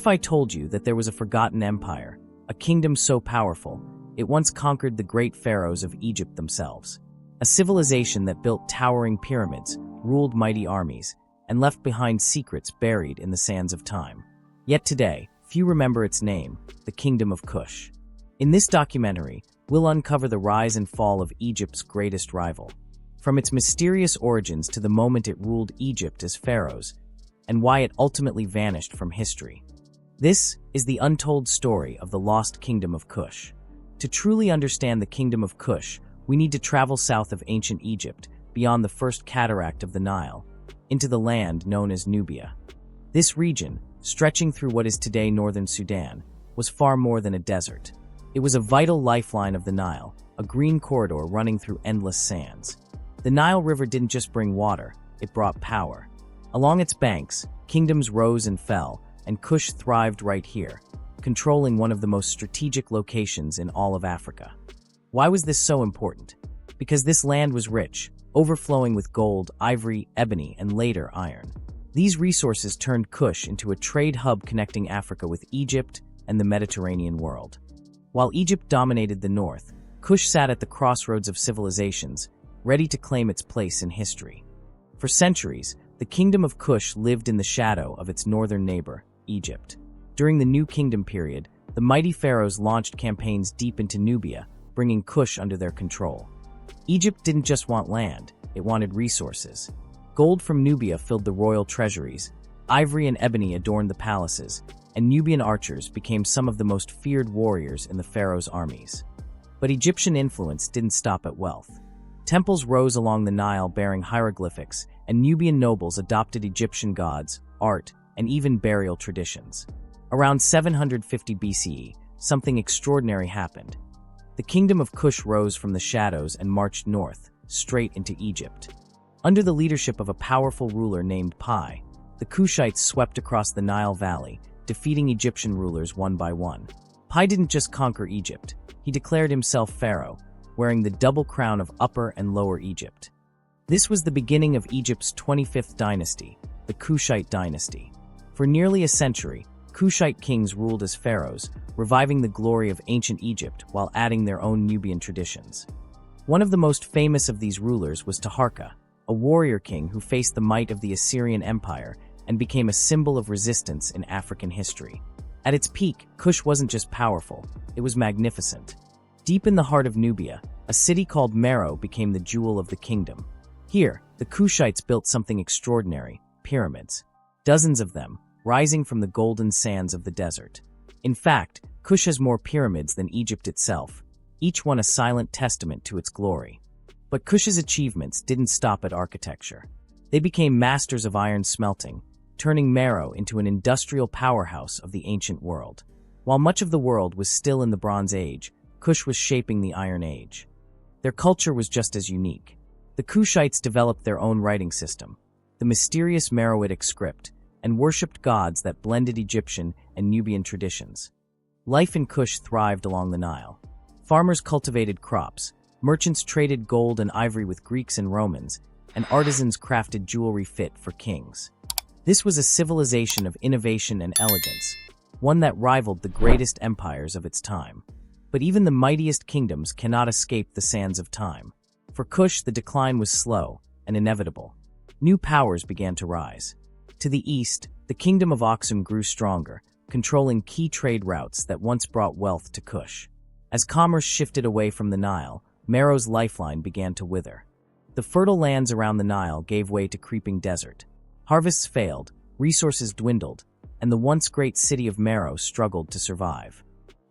If I told you that there was a forgotten empire, a kingdom so powerful, it once conquered the great pharaohs of Egypt themselves. A civilization that built towering pyramids, ruled mighty armies, and left behind secrets buried in the sands of time. Yet today, few remember its name, the Kingdom of Kush. In this documentary, we'll uncover the rise and fall of Egypt's greatest rival, from its mysterious origins to the moment it ruled Egypt as pharaohs, and why it ultimately vanished from history. This is the untold story of the Lost Kingdom of Kush. To truly understand the Kingdom of Kush, we need to travel south of ancient Egypt, beyond the first cataract of the Nile, into the land known as Nubia. This region, stretching through what is today northern Sudan, was far more than a desert. It was a vital lifeline of the Nile, a green corridor running through endless sands. The Nile River didn't just bring water, it brought power. Along its banks, kingdoms rose and fell, and Kush thrived right here, controlling one of the most strategic locations in all of Africa. Why was this so important? Because this land was rich, overflowing with gold, ivory, ebony, and later iron. These resources turned Kush into a trade hub connecting Africa with Egypt and the Mediterranean world. While Egypt dominated the north, Kush sat at the crossroads of civilizations, ready to claim its place in history. For centuries, the Kingdom of Kush lived in the shadow of its northern neighbor, Egypt. During the New Kingdom period, the mighty pharaohs launched campaigns deep into Nubia, bringing Kush under their control. Egypt didn't just want land, it wanted resources. Gold from Nubia filled the royal treasuries, ivory and ebony adorned the palaces, and Nubian archers became some of the most feared warriors in the pharaoh's armies. But Egyptian influence didn't stop at wealth. Temples rose along the Nile bearing hieroglyphics, and Nubian nobles adopted Egyptian gods, art, and even burial traditions. Around 750 BCE, something extraordinary happened. The Kingdom of Kush rose from the shadows and marched north, straight into Egypt. Under the leadership of a powerful ruler named Pi, the Kushites swept across the Nile Valley, defeating Egyptian rulers one by one. Pi didn't just conquer Egypt, he declared himself pharaoh, wearing the double crown of Upper and Lower Egypt. This was the beginning of Egypt's 25th dynasty, the Kushite dynasty. For nearly a century, Kushite kings ruled as pharaohs, reviving the glory of ancient Egypt while adding their own Nubian traditions. One of the most famous of these rulers was Taharqa, a warrior king who faced the might of the Assyrian Empire and became a symbol of resistance in African history. At its peak, Kush wasn't just powerful, it was magnificent. Deep in the heart of Nubia, a city called Meroe became the jewel of the kingdom. Here, the Kushites built something extraordinary, pyramids. Dozens of them, rising from the golden sands of the desert. In fact, Kush has more pyramids than Egypt itself, each one a silent testament to its glory. But Kush's achievements didn't stop at architecture. They became masters of iron smelting, turning Meroe into an industrial powerhouse of the ancient world. While much of the world was still in the Bronze Age, Kush was shaping the Iron Age. Their culture was just as unique. The Kushites developed their own writing system, the mysterious Meroitic script, and worshipped gods that blended Egyptian and Nubian traditions. Life in Kush thrived along the Nile. Farmers cultivated crops, merchants traded gold and ivory with Greeks and Romans, and artisans crafted jewelry fit for kings. This was a civilization of innovation and elegance, one that rivaled the greatest empires of its time. But even the mightiest kingdoms cannot escape the sands of time. For Kush, the decline was slow and inevitable. New powers began to rise. To the east, the Kingdom of Axum grew stronger, controlling key trade routes that once brought wealth to Kush. As commerce shifted away from the Nile, Meroe's lifeline began to wither. The fertile lands around the Nile gave way to creeping desert. Harvests failed, resources dwindled, and the once great city of Meroe struggled to survive.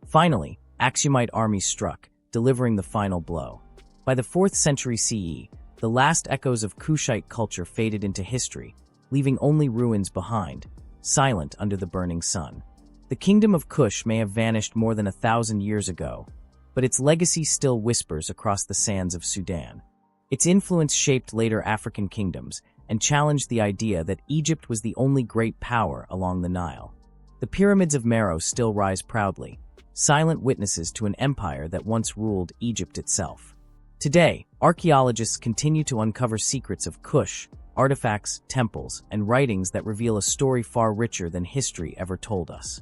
Finally, Axumite armies struck, delivering the final blow. By the 4th century CE, the last echoes of Kushite culture faded into history, leaving only ruins behind, silent under the burning sun. The Kingdom of Kush may have vanished more than 1,000 years ago, but its legacy still whispers across the sands of Sudan. Its influence shaped later African kingdoms and challenged the idea that Egypt was the only great power along the Nile. The pyramids of Meroe still rise proudly, silent witnesses to an empire that once ruled Egypt itself. Today, archaeologists continue to uncover secrets of Kush, artifacts, temples, and writings that reveal a story far richer than history ever told us.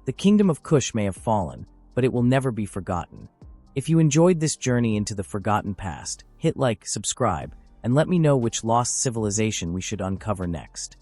The Kingdom of Kush may have fallen, but it will never be forgotten. If you enjoyed this journey into the forgotten past, hit like, subscribe, and let me know which lost civilization we should uncover next.